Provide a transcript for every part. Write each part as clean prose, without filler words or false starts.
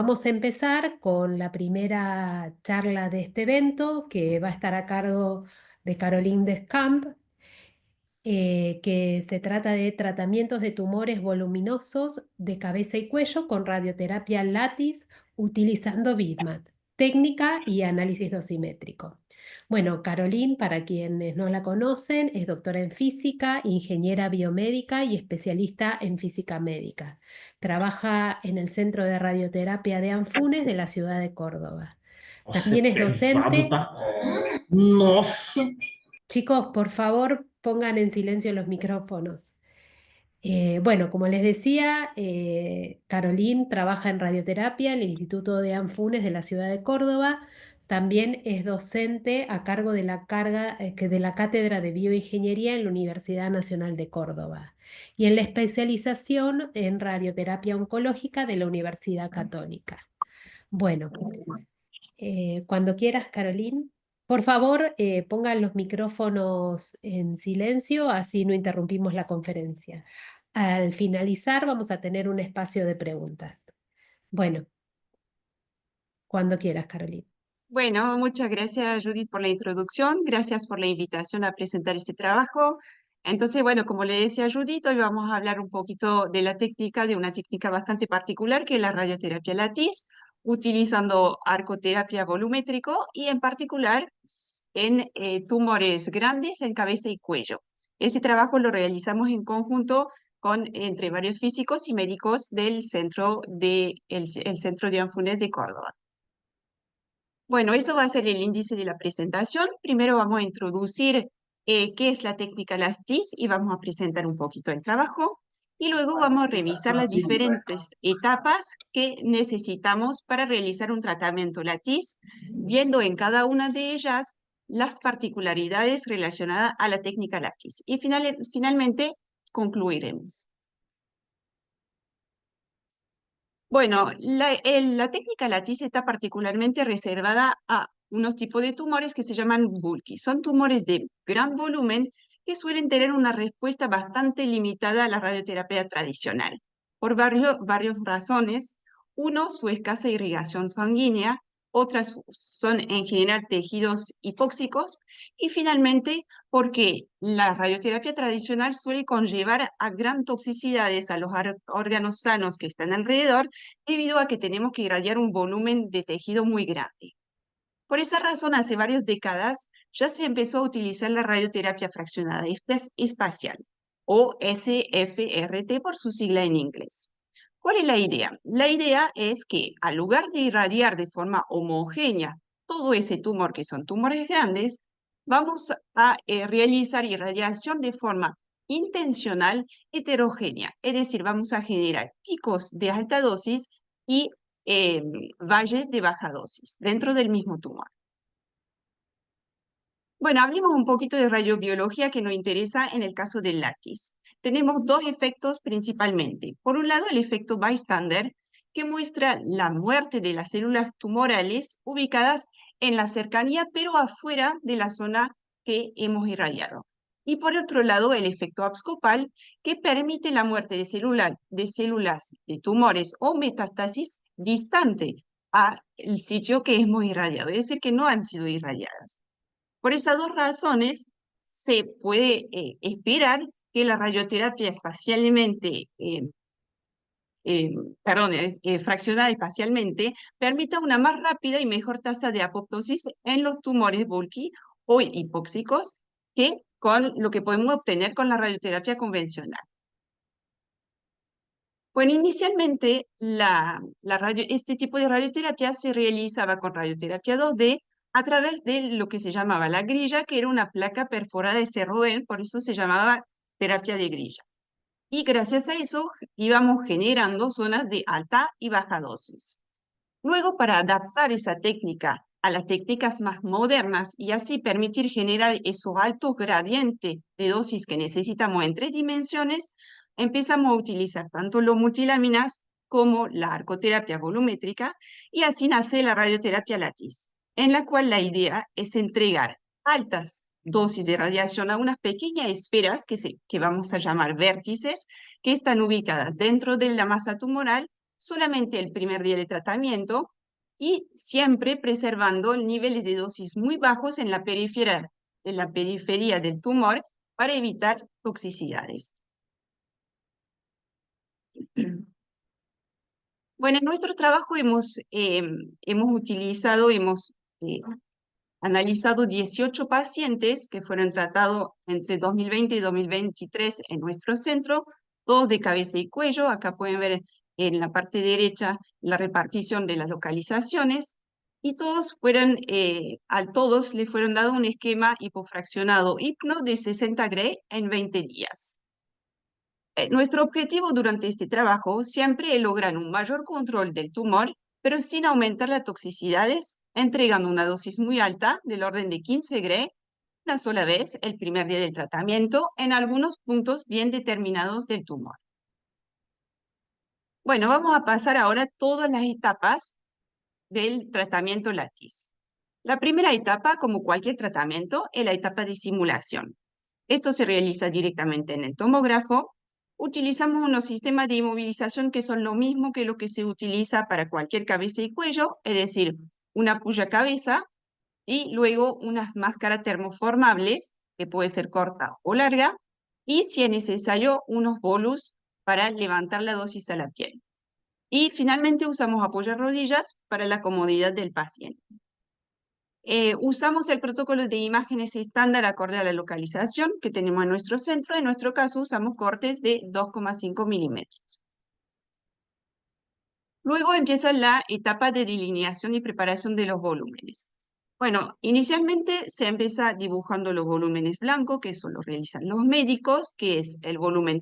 Vamos a empezar con la primera charla de este evento que va a estar a cargo de Caroline Descamps, que se trata de tratamientos de tumores voluminosos de cabeza y cuello con radioterapia látiz utilizando BIDMAT, técnica y análisis dosimétrico. Bueno, Caroline, para quienes no la conocen, es doctora en física, ingeniera biomédica y especialista en física médica. Trabaja en el Centro de Radioterapia de Anfunes de la ciudad de Córdoba. Nossa, é También es pesado, docente. tá? Nossa! Chicos, por favor, pongan en silencio los micrófonos. Bueno, como les decía, Caroline trabaja en radioterapia en el Instituto de Anfunes de la ciudad de Córdoba. También es docente a cargo de de la Cátedra de Bioingeniería en la Universidad Nacional de Córdoba y en la especialización en radioterapia oncológica de la Universidad Católica. Bueno, cuando quieras, Caroline. Por favor, pongan los micrófonos en silencio, así no interrumpimos la conferencia. Al finalizar, vamos a tener un espacio de preguntas. Bueno, cuando quieras, Caroline. Bueno, muchas gracias Judith por la introducción, gracias por la invitación a presentar este trabajo. Entonces, bueno, como le decía Judith, hoy vamos a hablar un poquito de la técnica, de una técnica bastante particular que es la radioterapia látiz, utilizando arcoterapia volumétrico y en particular en tumores grandes en cabeza y cuello. Ese trabajo lo realizamos en conjunto entre varios físicos y médicos del el Centro de Anfunes de Córdoba. Bueno, eso va a ser el índice de la presentación. Primero vamos a introducir qué es la técnica LASTIS y vamos a presentar un poquito el trabajo. Y luego vamos a revisar las diferentes etapas que necesitamos para realizar un tratamiento LATIS, viendo en cada una de ellas las particularidades relacionadas a la técnica LATIS. Y finalmente concluiremos. Bueno, la técnica LATIS está particularmente reservada a unos tipos de tumores que se llaman bulky. Son tumores de gran volumen que suelen tener una respuesta bastante limitada a la radioterapia tradicional, por varias razones. Uno, su escasa irrigación sanguínea. Otras son en general tejidos hipóxicos. Y finalmente, porque la radioterapia tradicional suele conllevar a gran toxicidades a los órganos sanos que están alrededor, debido a que tenemos que irradiar un volumen de tejido muy grande. Por esa razón, hace varias décadas ya se empezó a utilizar la radioterapia fraccionada espacial, o SFRT por su sigla en inglés. ¿Cuál es la idea? La idea es que al lugar de irradiar de forma homogénea todo ese tumor, que son tumores grandes, vamos a realizar irradiación de forma intencional heterogénea, es decir, vamos a generar picos de alta dosis y eh, valles de baja dosis dentro del mismo tumor. Bueno, hablemos un poquito de radiobiología que nos interesa en el caso del látiz. Tenemos dos efectos principalmente. Por un lado, el efecto bystander, que muestra la muerte de las células tumorales ubicadas en la cercanía, pero afuera de la zona que hemos irradiado. Y por otro lado, el efecto abscopal, que permite la muerte de células de tumores o metástasis distante al sitio que hemos irradiado, es decir, que no han sido irradiadas. Por esas dos razones, se puede esperar que la radioterapia fraccionada espacialmente permita una más rápida y mejor tasa de apoptosis en los tumores bulky o hipóxicos que con lo que podemos obtener con la radioterapia convencional. Bueno, inicialmente este tipo de radioterapia se realizaba con radioterapia 2D a través de lo que se llamaba la grilla, que era una placa perforada de Serroel, por eso se llamaba terapia de grilla. Y gracias a eso íbamos generando zonas de alta y baja dosis. Luego, para adaptar esa técnica a las técnicas más modernas y así permitir generar esos altos gradientes de dosis que necesitamos en 3 dimensiones, empezamos a utilizar tanto los multilaminas como la arcoterapia volumétrica, y así nace la radioterapia látiz, en la cual la idea es entregar altas dosis de radiación a unas pequeñas esferas que vamos a llamar vértices, que están ubicadas dentro de la masa tumoral, solamente el primer día de tratamiento y siempre preservando niveles de dosis muy bajos en la periferia del tumor para evitar toxicidades. Bueno, en nuestro trabajo hemos analizado 18 pacientes que fueron tratados entre 2020 y 2023 en nuestro centro, todos de cabeza y cuello. Acá pueden ver en la parte derecha la repartición de las localizaciones. Y a todos les fueron dado un esquema hipofraccionado hipno de 60 Gray en 20 días. Nuestro objetivo durante este trabajo siempre es lograr un mayor control del tumor, pero sin aumentar las toxicidades, entregando una dosis muy alta, del orden de 15 Gray, una sola vez el primer día del tratamiento, en algunos puntos bien determinados del tumor. Bueno, vamos a pasar ahora todas las etapas del tratamiento Lattice. La primera etapa, como cualquier tratamiento, es la etapa de simulación. Esto se realiza directamente en el tomógrafo. Utilizamos unos sistemas de inmovilización que son lo mismo que lo que se utiliza para cualquier cabeza y cuello, es decir, una puya cabeza y luego unas máscaras termoformables, que puede ser corta o larga, y si es necesario, unos bolus para levantar la dosis a la piel. Y finalmente usamos apoyarrodillas para la comodidad del paciente. Usamos el protocolo de imágenes estándar acorde a la localización que tenemos en nuestro centro. En nuestro caso usamos cortes de 2,5 milímetros. Luego empieza la etapa de delineación y preparación de los volúmenes. Bueno, inicialmente se empieza dibujando los volúmenes blancos, que eso lo realizan los médicos, que es el volumen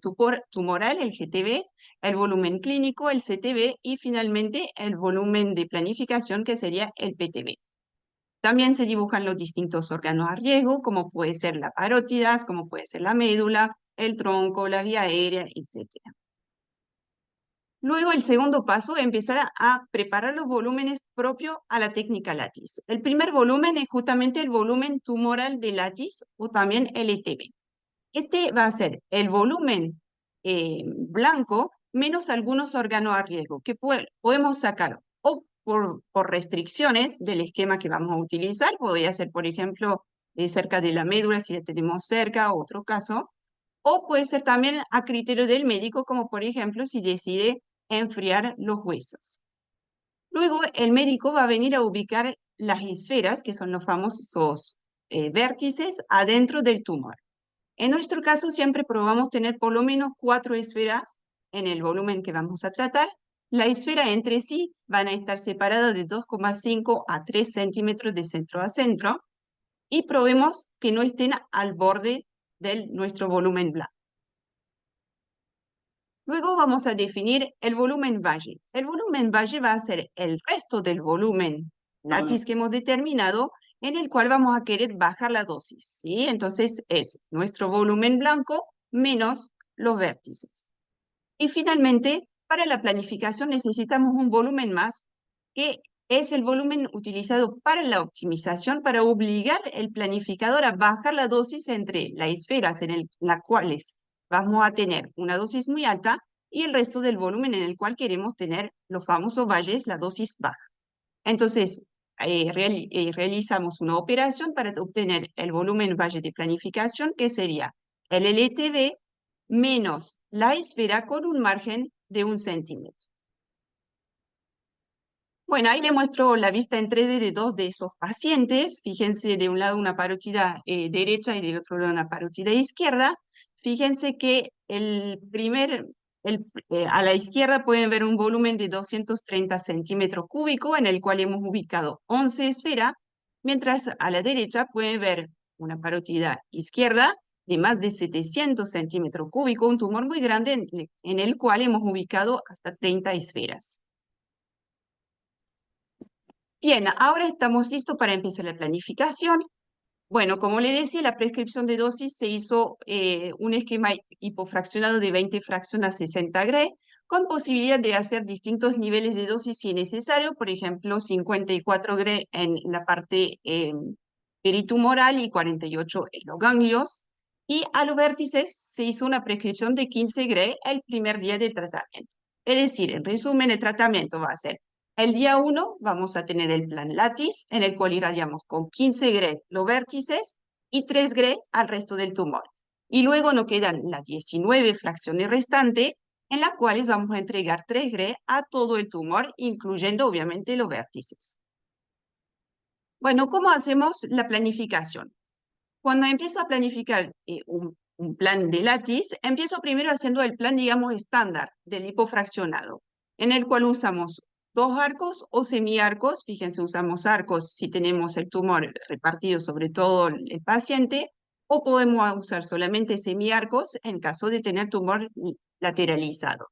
tumoral, el GTB, el volumen clínico, el CTB, y finalmente el volumen de planificación, que sería el PTB. También se dibujan los distintos órganos a riesgo, como puede ser la parótidas, como puede ser la médula, el tronco, la vía aérea, etc. Luego, el segundo paso es empezar a preparar los volúmenes propios a la técnica Lattice. El primer volumen es justamente el volumen tumoral de Lattice o también LTB. Este va a ser el volumen blanco menos algunos órganos a riesgo que podemos sacar o por restricciones del esquema que vamos a utilizar. Podría ser, por ejemplo, cerca de la médula, si la tenemos cerca, otro caso. O puede ser también a criterio del médico, como por ejemplo si decide enfriar los huesos. Luego el médico va a venir a ubicar las esferas, que son los famosos vértices, adentro del tumor. En nuestro caso siempre probamos tener por lo menos 4 esferas en el volumen que vamos a tratar. La esfera entre sí van a estar separadas de 2,5 a 3 centímetros de centro a centro y probemos que no estén al borde de nuestro volumen blanco. Luego vamos a definir el volumen valle. El volumen valle va a ser el resto del volumen Lattice que hemos determinado, en el cual vamos a querer bajar la dosis, ¿sí? Entonces es nuestro volumen blanco menos los vértices. Y finalmente, para la planificación necesitamos un volumen más, que es el volumen utilizado para la optimización, para obligar el planificador a bajar la dosis entre las esferas en las cuales vamos a tener una dosis muy alta y el resto del volumen en el cual queremos tener los famosos valles, la dosis baja. Entonces, realizamos una operación para obtener el volumen valle de planificación, que sería el LTV menos la esfera con un margen de 1 centímetro. Bueno, ahí le muestro la vista en 3D de 2 de esos pacientes. Fíjense de un lado una parótida derecha y del otro lado una parótida izquierda. Fíjense que a la izquierda pueden ver un volumen de 230 centímetros cúbicos en el cual hemos ubicado 11 esferas, mientras a la derecha pueden ver una parótida izquierda de más de 700 centímetros cúbicos, un tumor muy grande en el cual hemos ubicado hasta 30 esferas. Bien, ahora estamos listos para empezar la planificación. Bueno, como le decía, la prescripción de dosis se hizo un esquema hipofraccionado de 20 fracciones a 60 Gray, con posibilidad de hacer distintos niveles de dosis si necesario, por ejemplo, 54 Gray en la parte peritumoral y 48 en los ganglios. Y a los vértices se hizo una prescripción de 15 Gray el primer día del tratamiento. Es decir, en resumen, el tratamiento va a ser, el día 1 vamos a tener el plan Lattice, en el cual irradiamos con 15 Gray los vértices y 3 Gray al resto del tumor. Y luego nos quedan las 19 fracciones restantes, en las cuales vamos a entregar 3 Gray a todo el tumor, incluyendo obviamente los vértices. Bueno, ¿cómo hacemos la planificación? Cuando empiezo a planificar un plan de Lattice, empiezo primero haciendo el plan, digamos, estándar del hipofraccionado, en el cual usamos 2 arcos o semiarcos. Fíjense, usamos arcos si tenemos el tumor repartido sobre todo el paciente, o podemos usar solamente semiarcos en caso de tener tumor lateralizado.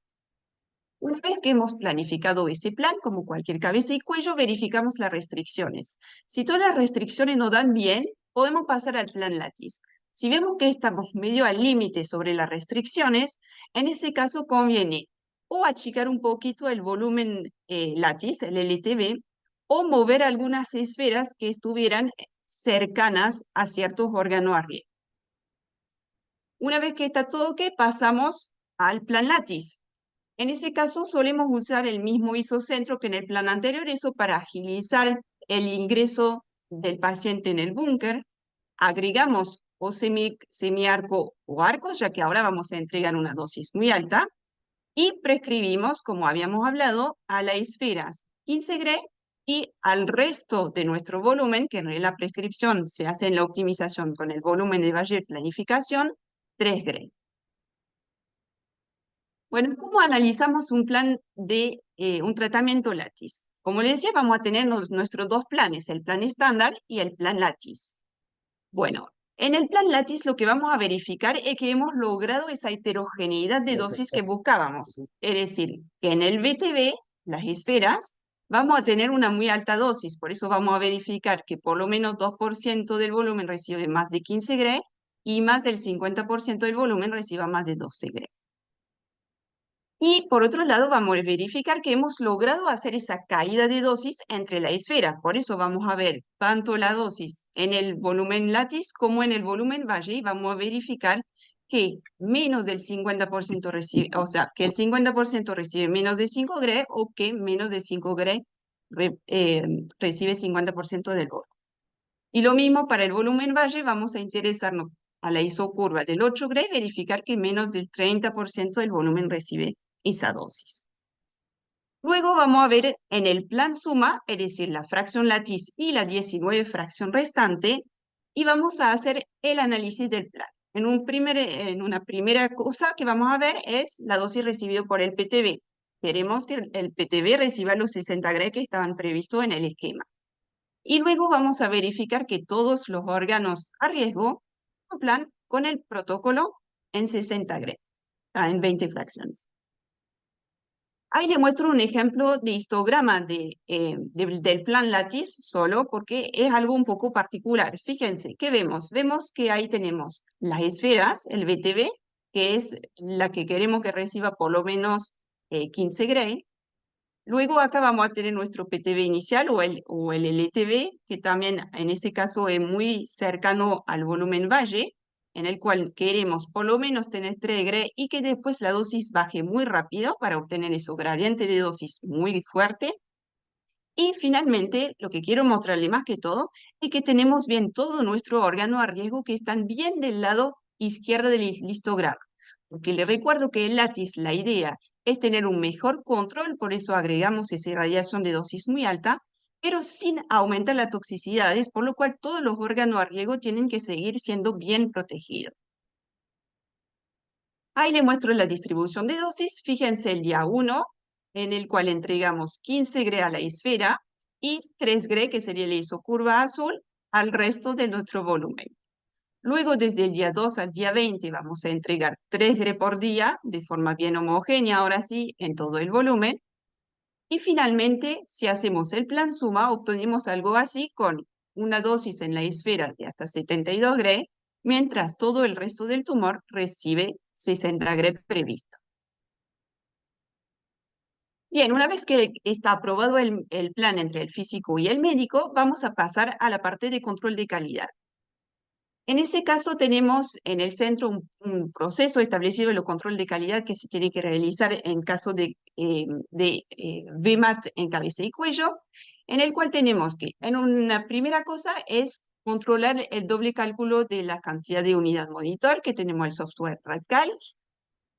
Una vez que hemos planificado ese plan, como cualquier cabeza y cuello, verificamos las restricciones. Si todas las restricciones nos dan bien, podemos pasar al plan Lattice. Si vemos que estamos medio al límite sobre las restricciones, en ese caso conviene o achicar un poquito el volumen Lattice, el LTV, o mover algunas esferas que estuvieran cercanas a ciertos órganos a riesgo. Una vez que está todo ok, pasamos al plan Lattice. En ese caso solemos usar el mismo isocentro que en el plan anterior, eso para agilizar el ingreso del paciente en el búnker. Agregamos o semiarco o arcos, ya que ahora vamos a entregar una dosis muy alta. Y prescribimos, como habíamos hablado, a las esferas 15 Gray y al resto de nuestro volumen, que en la prescripción se hace en la optimización con el volumen de Bayer planificación, 3 Gray. Bueno, ¿cómo analizamos un plan de un tratamiento Lattice? Como les decía, vamos a tener nuestros 2 planes, el plan estándar y el plan Lattice. Bueno, en el plan Lattice lo que vamos a verificar es que hemos logrado esa heterogeneidad de dosis que buscábamos. Es decir, que en el BTB, las esferas, vamos a tener una muy alta dosis. Por eso vamos a verificar que por lo menos 2% del volumen recibe más de 15 Gray y más del 50% del volumen reciba más de 12 Gray. Y por otro lado, vamos a verificar que hemos logrado hacer esa caída de dosis entre la esfera. Por eso vamos a ver tanto la dosis en el volumen Lattice como en el volumen Valle. Y vamos a verificar que menos del 50% recibe, o sea, que el 50% recibe menos de 5 Gray o que menos de 5 Gray recibe 50% del volumen. Y lo mismo para el volumen Valle, vamos a interesarnos a la isocurva del 8 Gray, verificar que menos del 30% del volumen recibe esa dosis. Luego vamos a ver en el plan suma, es decir, la fracción Lattice y la 19 fracción restante, y vamos a hacer el análisis del plan. En una primera cosa que vamos a ver es la dosis recibida por el PTB. Queremos que el PTB reciba los 60 Gray que estaban previstos en el esquema. Y luego vamos a verificar que todos los órganos a riesgo cumplan con el protocolo en 60 Gray, en 20 fracciones. Ahí le muestro un ejemplo de histograma del plan Lattice solo porque es algo un poco particular. Fíjense, ¿qué vemos? Vemos que ahí tenemos las esferas, el BTB, que es la que queremos que reciba por lo menos 15 Gray. Luego acá vamos a tener nuestro PTB inicial o el LTB, que también en ese caso es muy cercano al volumen Valle, en el cual queremos por lo menos tener 3 Gray y que después la dosis baje muy rápido para obtener ese gradiente de dosis muy fuerte. Y finalmente, lo que quiero mostrarle más que todo es que tenemos bien todo nuestro órgano a riesgo que están bien del lado izquierdo del histograma. Porque le recuerdo que el Lattice, la idea es tener un mejor control, por eso agregamos esa irradiación de dosis muy alta, pero sin aumentar las toxicidades, por lo cual todos los órganos a riesgo tienen que seguir siendo bien protegidos. Ahí le muestro la distribución de dosis. Fíjense el día 1, en el cual entregamos 15 Gray a la esfera y 3 Gray, que sería la isocurva azul, al resto de nuestro volumen. Luego, desde el día 2 al día 20, vamos a entregar 3 Gray por día, de forma bien homogénea, ahora sí, en todo el volumen. Y finalmente, si hacemos el plan suma, obtenemos algo así con una dosis en la esfera de hasta 72 Gray, mientras todo el resto del tumor recibe 60 Gray previsto. Bien, una vez que está aprobado el plan entre el físico y el médico, vamos a pasar a la parte de control de calidad. En ese caso tenemos en el centro un proceso establecido en el control de calidad que se tiene que realizar en caso de VMAT en cabeza y cuello, en el cual tenemos que, en una primera cosa, es controlar el doble cálculo de la cantidad de unidad monitor que tenemos el software RedCalc,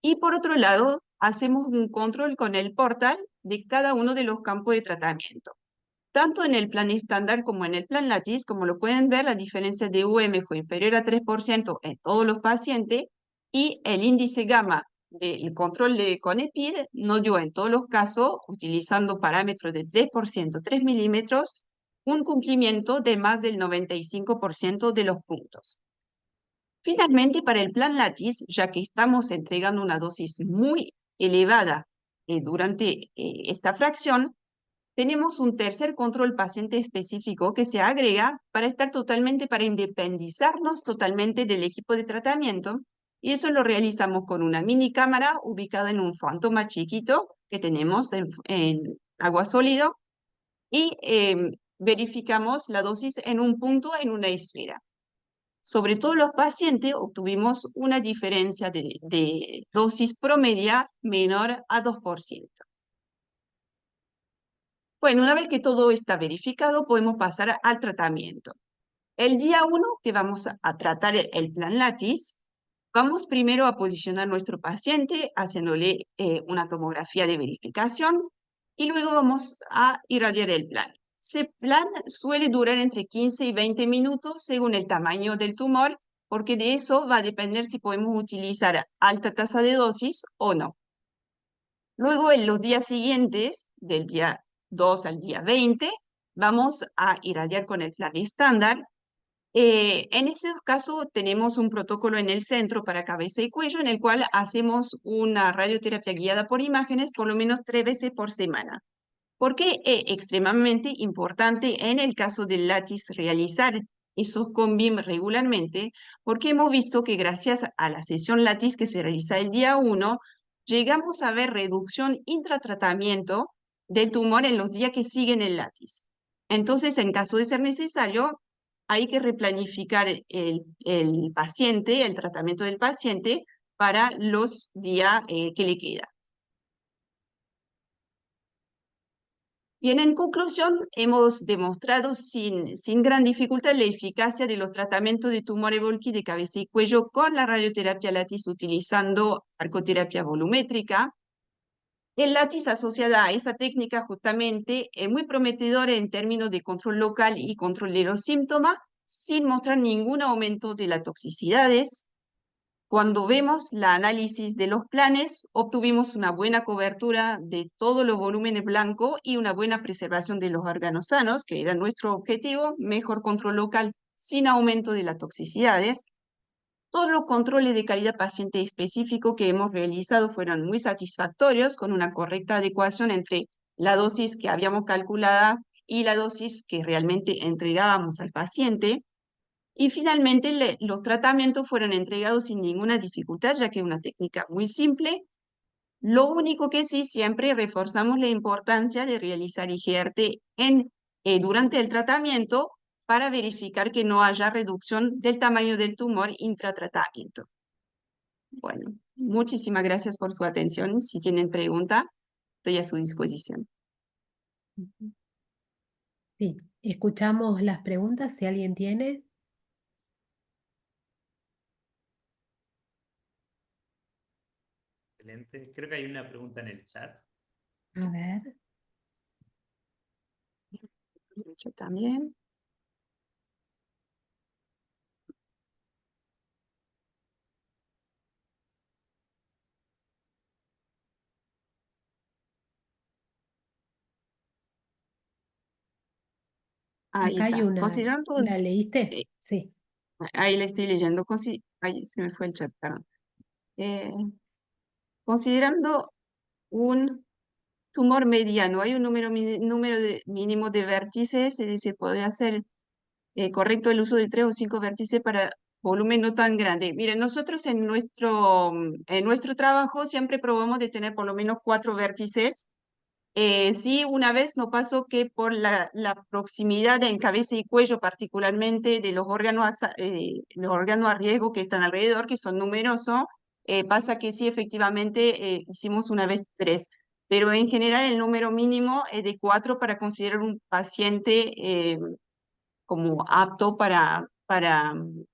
y por otro lado, hacemos un control con el portal de cada uno de los campos de tratamiento. Tanto en el plan estándar como en el plan Lattice, como lo pueden ver, la diferencia de UM fue inferior a 3% en todos los pacientes y el índice gamma del control de CONEPID no dio en todos los casos, utilizando parámetros de 3%, 3 milímetros, un cumplimiento de más del 95% de los puntos. Finalmente, para el plan Lattice, ya que estamos entregando una dosis muy elevada durante esta fracción, tenemos un tercer control paciente específico que se agrega para independizarnos totalmente del equipo de tratamiento, y eso lo realizamos con una mini cámara ubicada en un fantoma chiquito que tenemos en agua sólido, y verificamos la dosis en un punto en una esfera. Sobre todos los pacientes obtuvimos una diferencia de dosis promedia menor a 2%. Bueno, una vez que todo está verificado, podemos pasar al tratamiento. El día 1, que vamos a tratar el plan Lattice, vamos primero a posicionar a nuestro paciente haciéndole una tomografía de verificación, y luego vamos a irradiar el plan. Ese plan suele durar entre 15 y 20 minutos según el tamaño del tumor, porque de eso va a depender si podemos utilizar alta tasa de dosis o no. Luego, en los días siguientes, del día 2 al día 20, vamos a irradiar con el plan estándar. En ese caso, tenemos un protocolo en el centro para cabeza y cuello, en el cual hacemos una radioterapia guiada por imágenes por lo menos 3 veces por semana. ¿Por qué es extremadamente importante en el caso del Lattice realizar esos CONBIM regularmente? Porque hemos visto que gracias a la sesión Lattice que se realiza el día 1, llegamos a ver reducción intratratamiento del tumor en los días que siguen el Lattice. Entonces, en caso de ser necesario, hay que replanificar el paciente, el tratamiento del paciente para los días que le quedan. Bien, en conclusión, hemos demostrado sin gran dificultad la eficacia de los tratamientos de tumor Evolki de cabeza y cuello con la radioterapia Lattice utilizando arcoterapia volumétrica. El Lattice asociada a esa técnica justamente es muy prometedor en términos de control local y control de los síntomas, sin mostrar ningún aumento de las toxicidades. Cuando vemos la análisis de los planes, obtuvimos una buena cobertura de todos los volúmenes blancos y una buena preservación de los órganos sanos, que era nuestro objetivo, mejor control local sin aumento de las toxicidades. Todos los controles de calidad paciente específico que hemos realizado fueron muy satisfactorios, con una correcta adecuación entre la dosis que habíamos calculada y la dosis que realmente entregábamos al paciente. Y finalmente los tratamientos fueron entregados sin ninguna dificultad, ya que es una técnica muy simple. Lo único que sí, siempre reforzamos la importancia de realizar IGRT durante el tratamiento para verificar que no haya reducción del tamaño del tumor intratratamiento. Bueno, muchísimas gracias por su atención. Si tienen pregunta, estoy a su disposición. Sí, escuchamos las preguntas si alguien tiene. Excelente. Creo que hay una pregunta en el chat. A ver. Yo también. Ahí Acá hay está. una. Considerando, ¿La leíste? eh, Sí. ahí la estoy leyendo. Ahí se me fue el chat, perdón. Considerando un tumor mediano, hay un mínimo de vértices, se podría hacer correcto el uso de 3 o 5 vértices para volumen no tan grande. Miren, nosotros en nuestro trabajo siempre probamos de tener por lo menos 4 vértices Sí, una vez nos pasó que por la proximidad en cabeza y cuello, particularmente de los órganos a riesgo que están alrededor, que son numerosos, pasa que sí, efectivamente, hicimos una vez 3, pero en general el número mínimo es de 4 para considerar un paciente como apto para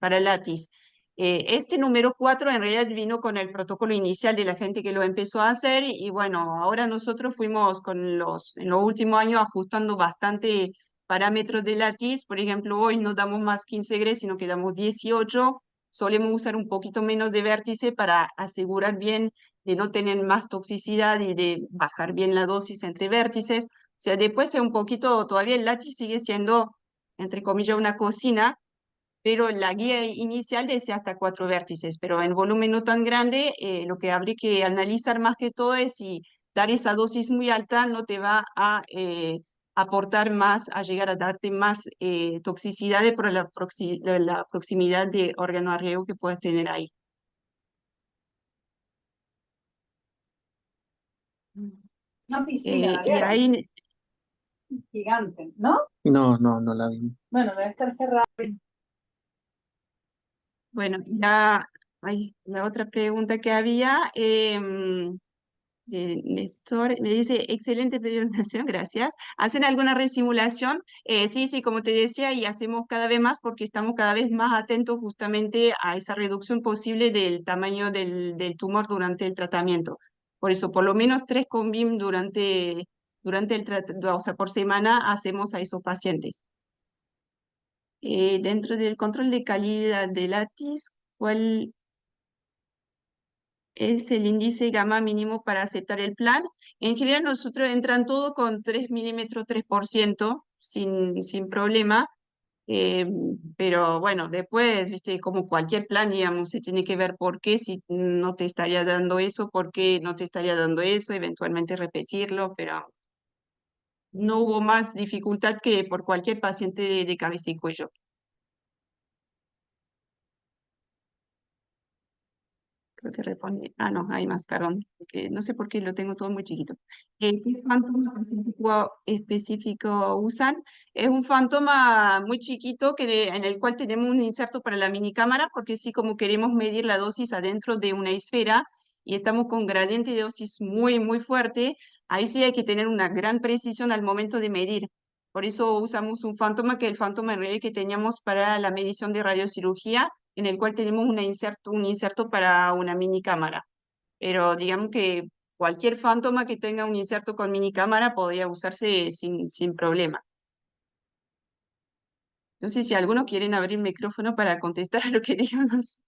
Latis. Este número 4 en realidad vino con el protocolo inicial de la gente que lo empezó a hacer y bueno, ahora nosotros fuimos en los últimos años ajustando bastante parámetros de Latis. Por ejemplo, hoy no damos más 15 Gre, sino que damos 18. Solemos usar un poquito menos de vértice para asegurar bien de no tener más toxicidad y de bajar bien la dosis entre vértices. O sea, después es un poquito, todavía el Latis sigue siendo entre comillas, una cocina, pero la guía inicial decía hasta 4 vértices, pero en volumen no tan grande, lo que habría que analizar más que todo es si dar esa dosis muy alta no te va a aportar más, a llegar a darte más toxicidades por la proximidad de órgano a riesgo que puedes tener ahí. Una piscina, Y ahí, gigante, ¿no? No, no, no la vimos. Bueno, debe estar cerrada. bueno, la otra pregunta que había, Néstor me dice, excelente presentación, gracias. ¿Hacen alguna resimulación? Sí, sí, como te decía, y hacemos cada vez más porque estamos cada vez más atentos justamente a esa reducción posible del tamaño del tumor durante el tratamiento. Por eso, por lo menos 3 con BIM durante el tratamiento, o sea, por semana hacemos a esos pacientes. Dentro del control de calidad de Latis, ¿cuál es el índice gamma mínimo para aceptar el plan? En general nosotros entran todo con 3 milímetros, 3%, sin problema, eh, pero bueno, después, viste, como cualquier plan, digamos, se tiene que ver por qué, si no te estaría dando eso, por qué no te estaría dando eso, eventualmente repetirlo, pero no hubo más dificultad que por cualquier paciente de cabeza y cuello. Creo que responde. Ah, no, hay más, perdón. Que no sé por qué lo tengo todo muy chiquito. ¿Qué fántoma pacientico específico usan? Es un fántoma muy chiquito en el cual tenemos un inserto para la minicámara, porque sí, como queremos medir la dosis adentro de una esfera y estamos con gradiente de dosis muy, muy fuerte, ahí sí hay que tener una gran precisión al momento de medir. Por eso usamos un fántoma, que es el fántoma en realidad que teníamos para la medición de radiocirugía, en el cual tenemos un inserto para una mini cámara. Pero digamos que cualquier fántoma que tenga un inserto con mini cámara podría usarse sin problema. No sé si algunos quieren abrir el micrófono para contestar a lo que digamos.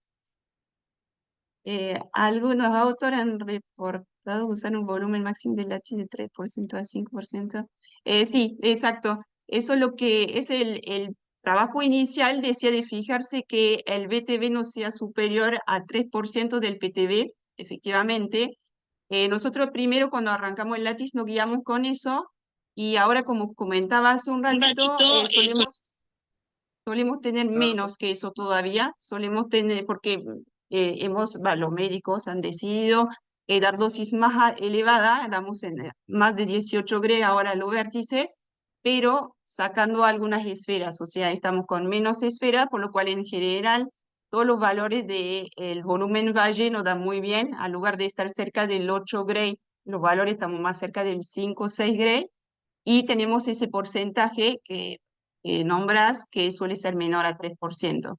Algunos autores han reportado usar un volumen máximo de látex de 3% a 5%. Sí, exacto. Eso es lo que es el trabajo inicial, decía de fijarse que el BTB no sea superior a 3% del PTB, efectivamente. Nosotros primero cuando arrancamos el látex nos guiamos con eso y ahora como comentaba hace un ratito, solemos tener menos que eso todavía, solemos tener, porque los médicos han decidido dar dosis más elevada, damos más de 18 Gre ahora los vértices, pero sacando algunas esferas, o sea, estamos con menos esferas, por lo cual en general todos los valores del volumen valle nos dan muy bien, al lugar de estar cerca del 8 Gre, los valores estamos más cerca del 5 o 6 Gre, y tenemos ese porcentaje que nombras que suele ser menor a 3%.